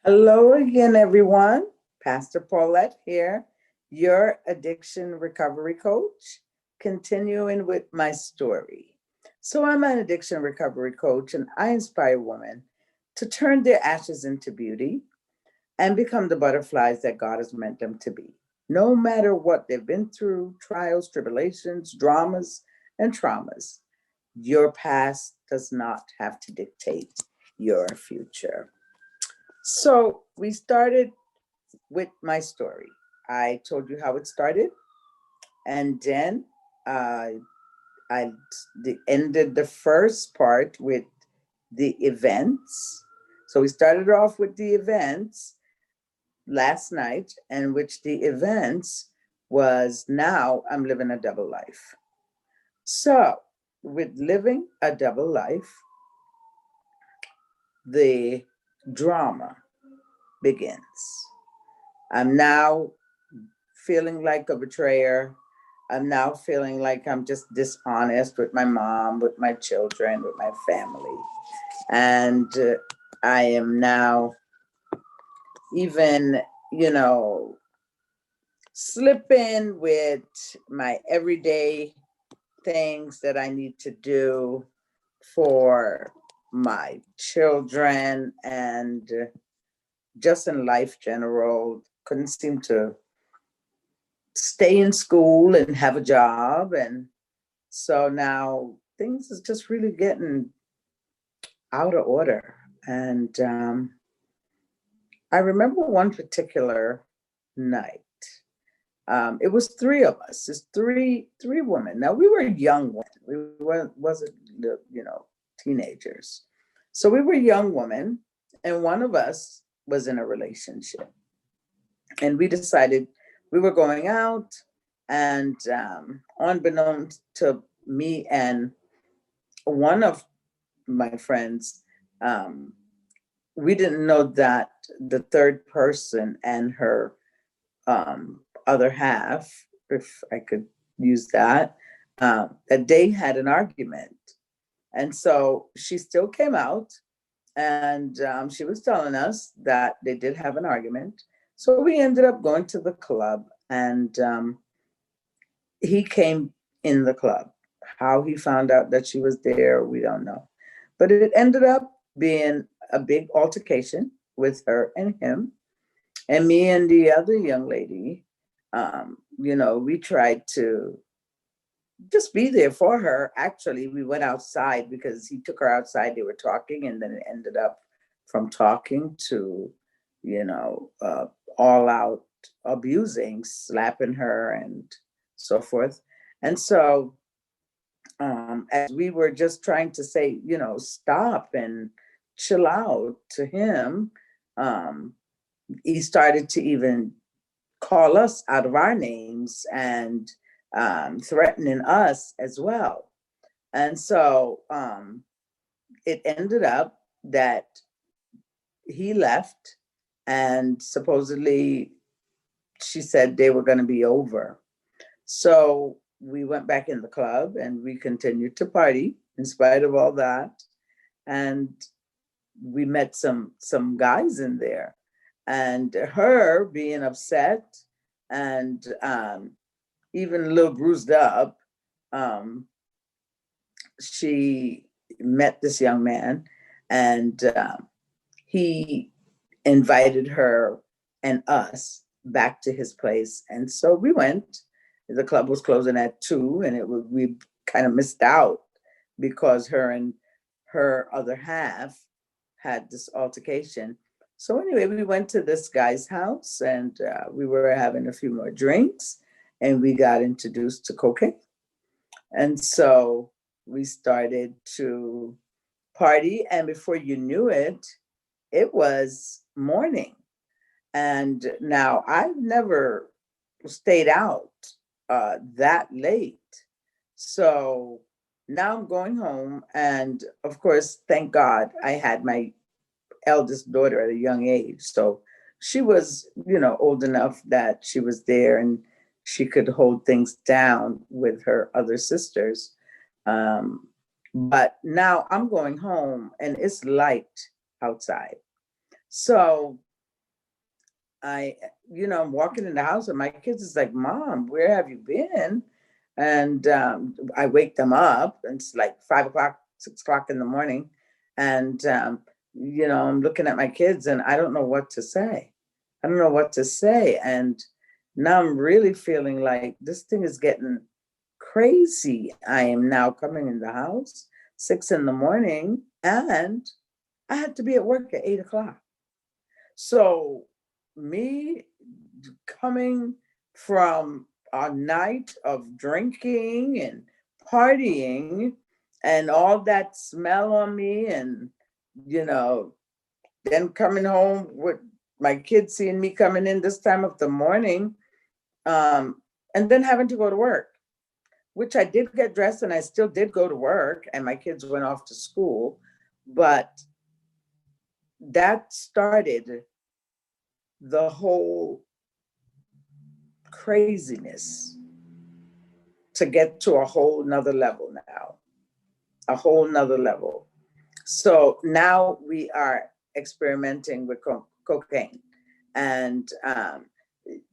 Hello again, everyone. Pastor Paulette here, your addiction recovery coach, continuing with my story. So, I'm an addiction recovery coach, and I inspire women to turn their ashes into beauty and become the butterflies that God has meant them to be. No matter what they've been through, trials, tribulations, dramas, and traumas, your past does not have to dictate your future. So we started with my story. I told you how it started, and then uh, I ended the first part with the events. So we started off with the events last night, and which the events was now I'm living a double life. So with living a double life, the drama begins. I'm now feeling like a betrayer. I'm now feeling like I'm just dishonest with my mom, with my children, with my family. And I am now even, you know, slipping with my everyday things that I need to do for my children and just in life general. Couldn't seem to stay in school and have a job. And so now things is just really getting out of order. And I remember one particular night. It was three of us. It's three women. Now we were young women. Wasn't teenagers. So we were young women, and one of us was in a relationship, and we decided we were going out, and unbeknownst to me and one of my friends, um, we didn't know that the third person and her other half, if I could use that they had an argument. And so she still came out, and she was telling us that they did have an argument. So we ended up going to the club, and he came in the club. How he found out that she was there, we don't know. But it ended up being a big altercation with her and him. And me and the other young lady, we tried to just be there for her. Actually, we went outside because he took her outside. They were talking, and then it ended up from talking to, you know, uh, all out abusing, slapping her, and so forth. And so, as we were just trying to say, stop and chill out to him, um, he started to even call us out of our names and threatening us as well. And so it ended up that he left, and supposedly she said they were going to be over. So we went back in the club and we continued to party in spite of all that. And we met some guys in there, and her being upset and even a little bruised up, um, she met this young man, and he invited her and us back to his place. And so we went. The club was closing at 2, and we kind of missed out because her and her other half had this altercation. So anyway, we went to this guy's house, and we were having a few more drinks, and we got introduced to cocaine. And so we started to party, and before you knew it, it was morning. And now I've never stayed out that late. So now I'm going home. And of course, thank God I had my eldest daughter at a young age. So she was, old enough that she was there and she could hold things down with her other sisters. Um, but now I'm going home and it's light outside. So I, I'm walking in the house and my kids is like, Mom, where have you been? And I wake them up and it's like 5 o'clock, 6 o'clock in the morning. And, I'm looking at my kids and I don't know what to say. I don't know what to say. And now I'm really feeling like this thing is getting crazy. I am now coming in the house 6 in the morning and I had to be at work at 8 o'clock. So me coming from a night of drinking and partying and all that smell on me and, you know, then coming home with my kids seeing me coming in this time of the morning, and then having to go to work, which I did get dressed and I still did go to work and my kids went off to school. But that started the whole craziness to get to a whole nother level now, a whole nother level. So now we are experimenting with cocaine, and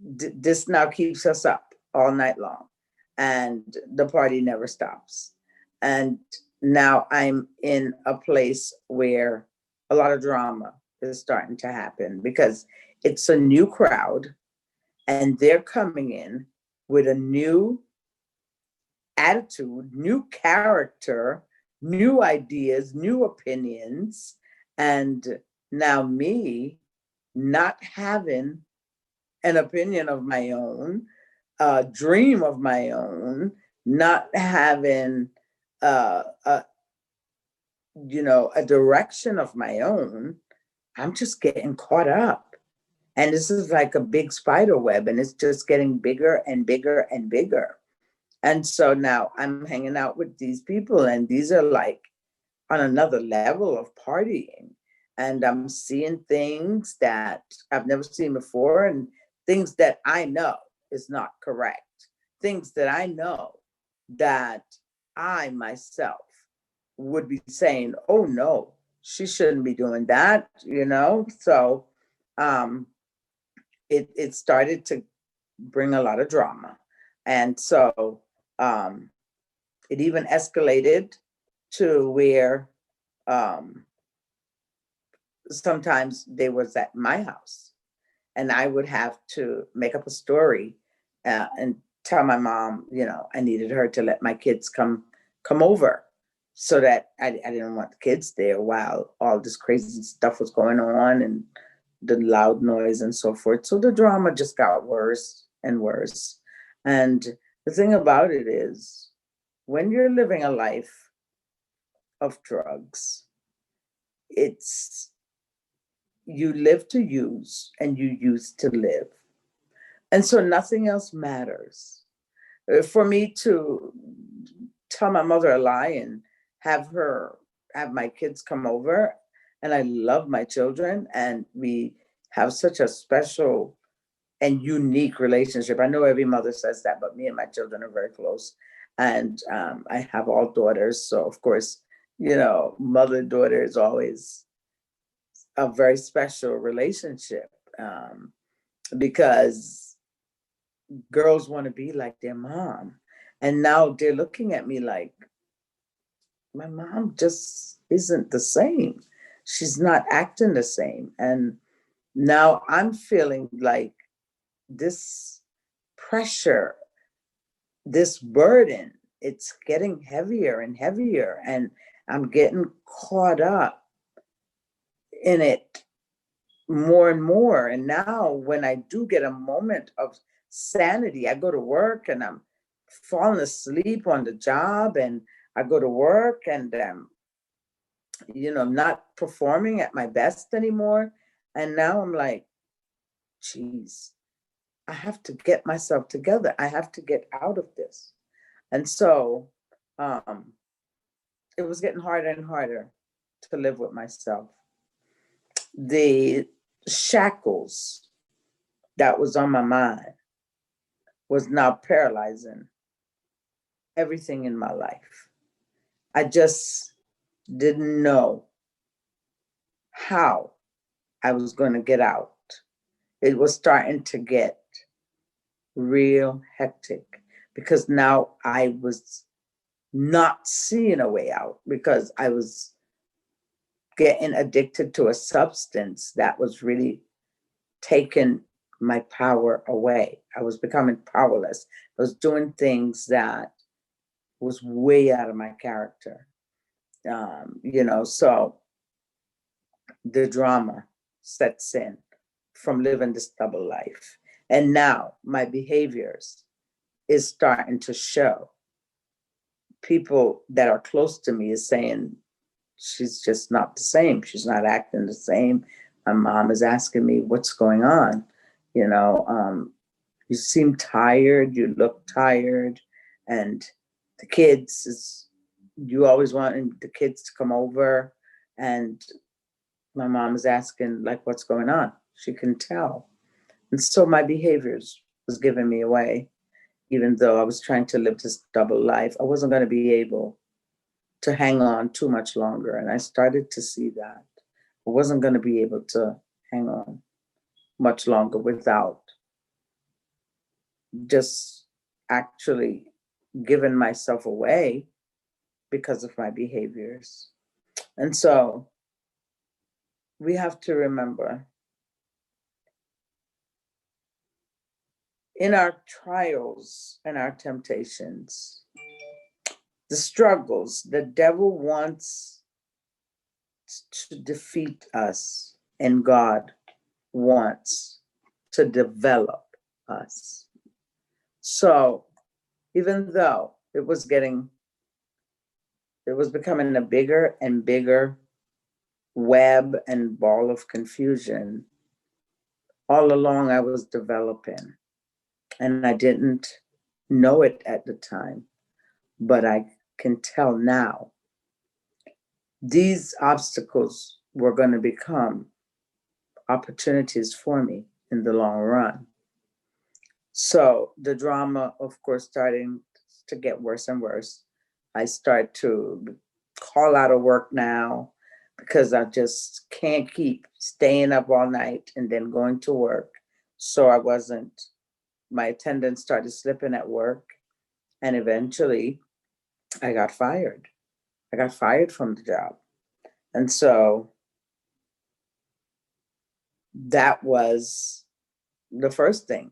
this now keeps us up all night long, and the party never stops. And now I'm in a place where a lot of drama is starting to happen because it's a new crowd and they're coming in with a new attitude, new character, new ideas, new opinions. And now me not having an opinion of my own, a dream of my own, not having a a direction of my own, I'm just getting caught up. And this is like a big spider web, and it's just getting bigger and bigger and bigger. And so now I'm hanging out with these people, and these are like on another level of partying. And I'm seeing things that I've never seen before, and things that I know is not correct. Things that I know that I myself would be saying, oh no, she shouldn't be doing that. So it started to bring a lot of drama. And so it even escalated to where sometimes they was at my house and I would have to make up a story and tell my mom, I needed her to let my kids come over so that I didn't want the kids there while all this crazy stuff was going on and the loud noise and so forth. So the drama just got worse and worse. And the thing about it is, when you're living a life of drugs, it's you live to use and you use to live. And so nothing else matters. For me to tell my mother a lie and have my kids come over, and I love my children, and we have such a special and unique relationship. I know every mother says that, but me and my children are very close. And I have all daughters. So, of course, mother-daughter is always a very special relationship because girls want to be like their mom. And now they're looking at me like, my mom just isn't the same. She's not acting the same. And now I'm feeling like this pressure, this burden, it's getting heavier and heavier. And I'm getting caught up in it more and more. And now when I do get a moment of sanity, I go to work and I'm falling asleep on the job, and I go to work and I'm not performing at my best anymore. And now I'm like, geez, I have to get myself together. I have to get out of this. And so it was getting harder and harder to live with myself. The shackles that was on my mind was now paralyzing everything in my life. I just didn't know how I was going to get out. it was starting to get real hectic because now I was not seeing a way out because I was getting addicted to a substance that was really taking my power away. I was becoming powerless. I was doing things that was way out of my character. So the drama sets in from living this double life. And now my behaviors is starting to show. People that are close to me is saying, she's just not the same. She's not acting the same. My mom is asking me, what's going on? You seem tired, you look tired. And the kids, you always want the kids to come over. And my mom is asking, like, what's going on? She can tell. And so my behaviors was giving me away. Even though I was trying to live this double life, I wasn't going to be able to hang on too much longer. And I started to see that I wasn't going to be able to hang on much longer without just actually giving myself away because of my behaviors. And so we have to remember, in our trials and our temptations, the struggles, the devil wants to defeat us, and God wants to develop us. So even though it was becoming a bigger and bigger web and ball of confusion, all along I was developing, and I didn't know it at the time, but I can tell now these obstacles were going to become opportunities for me in the long run. So the drama, of course, starting to get worse and worse. I start to call out of work now because I just can't keep staying up all night and then going to work. So my attendance started slipping at work, and eventually I got fired. I got fired from the job. And so that was the first thing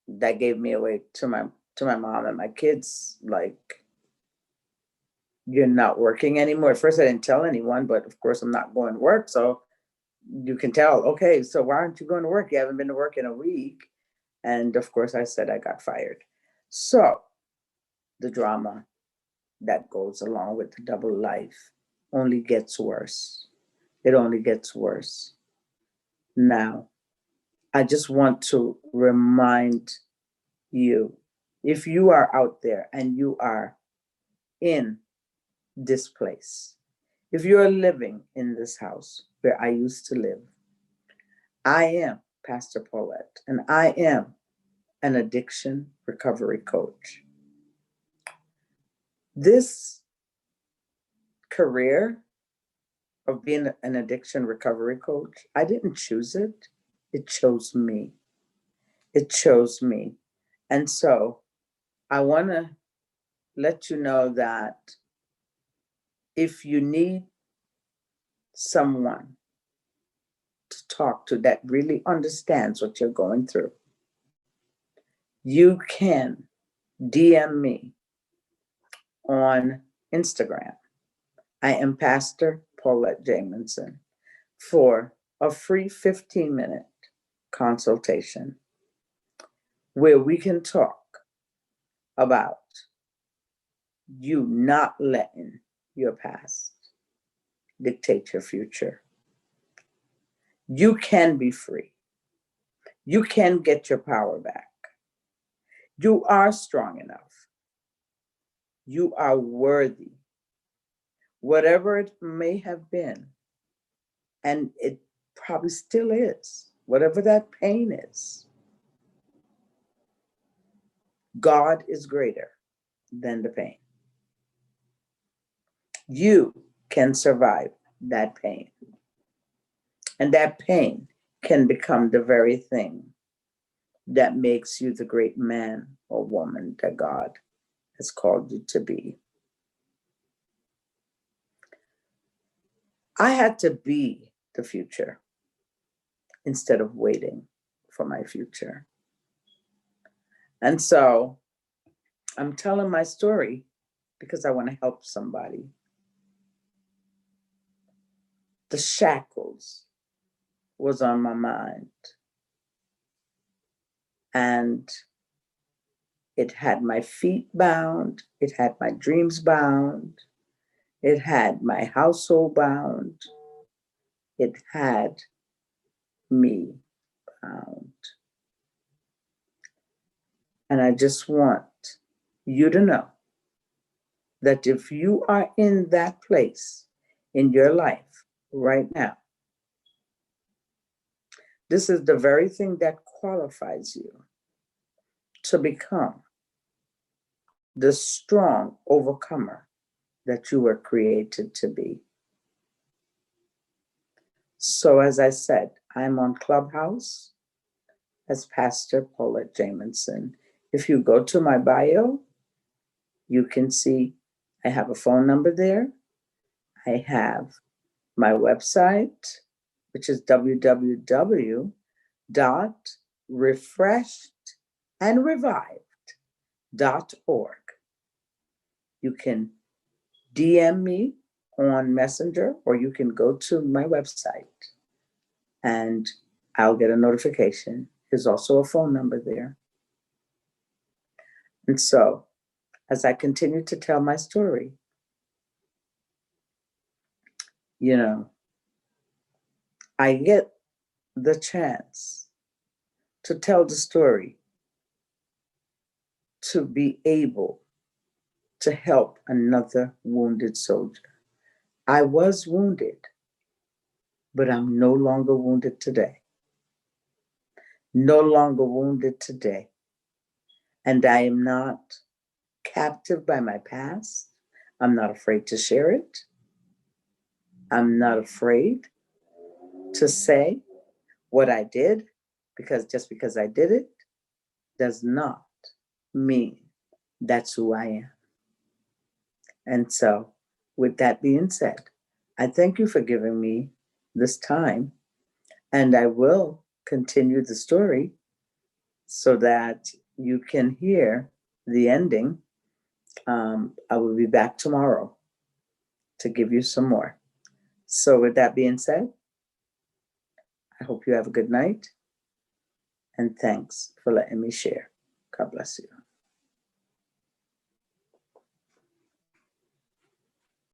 that gave me away to my mom and my kids. Like, you're not working anymore. At first I didn't tell anyone, but of course I'm not going to work. So you can tell, okay, so why aren't you going to work? You haven't been to work in a week. And of course I said I got fired. So the drama that goes along with the double life only gets worse. It only gets worse. Now, I just want to remind you, if you are out there and you are in this place, if you are living in this house where I used to live, I am Pastor Paulette, and I am an addiction recovery coach. This career of being an addiction recovery coach, I didn't choose it. It chose me. It chose me. And so I want to let you know that if you need someone to talk to that really understands what you're going through, you can DM me on Instagram. I am Pastor Paulette Jamison for a free 15-minute consultation where we can talk about you not letting your past dictate your future. You can be free. You can get your power back. You are strong enough. You are worthy. Whatever it may have been, and it probably still is, whatever that pain is, God is greater than the pain. You can survive that pain. And that pain can become the very thing that makes you the great man or woman that God has called you to be. I had to be the future instead of waiting for my future. And so I'm telling my story because I want to help somebody. The shackles was on my mind, and it had my feet bound, it had my dreams bound, it had my household bound, it had me bound. And I just want you to know that if you are in that place in your life right now, this is the very thing that qualifies you to become the strong overcomer that you were created to be. So, as I said, I'm on Clubhouse as Pastor Paulette Jamison. If you go to my bio, you can see I have a phone number there. I have my website, which is www.refreshedandrevived.org. You can DM me on Messenger, or you can go to my website and I'll get a notification. There's also a phone number there. And so, as I continue to tell my story, you know, I get the chance to tell the story, to be able to help another wounded soldier. I was wounded, but I'm no longer wounded today. No longer wounded today. And I am not captive by my past. I'm not afraid to share it. I'm not afraid to say what I did, because just because I did it does not mean that's who I am. And so, with that being said, I thank you for giving me this time, and I will continue the story so that you can hear the ending. I will be back tomorrow to give you some more. So, with that being said, I hope you have a good night, and thanks for letting me share. God bless you.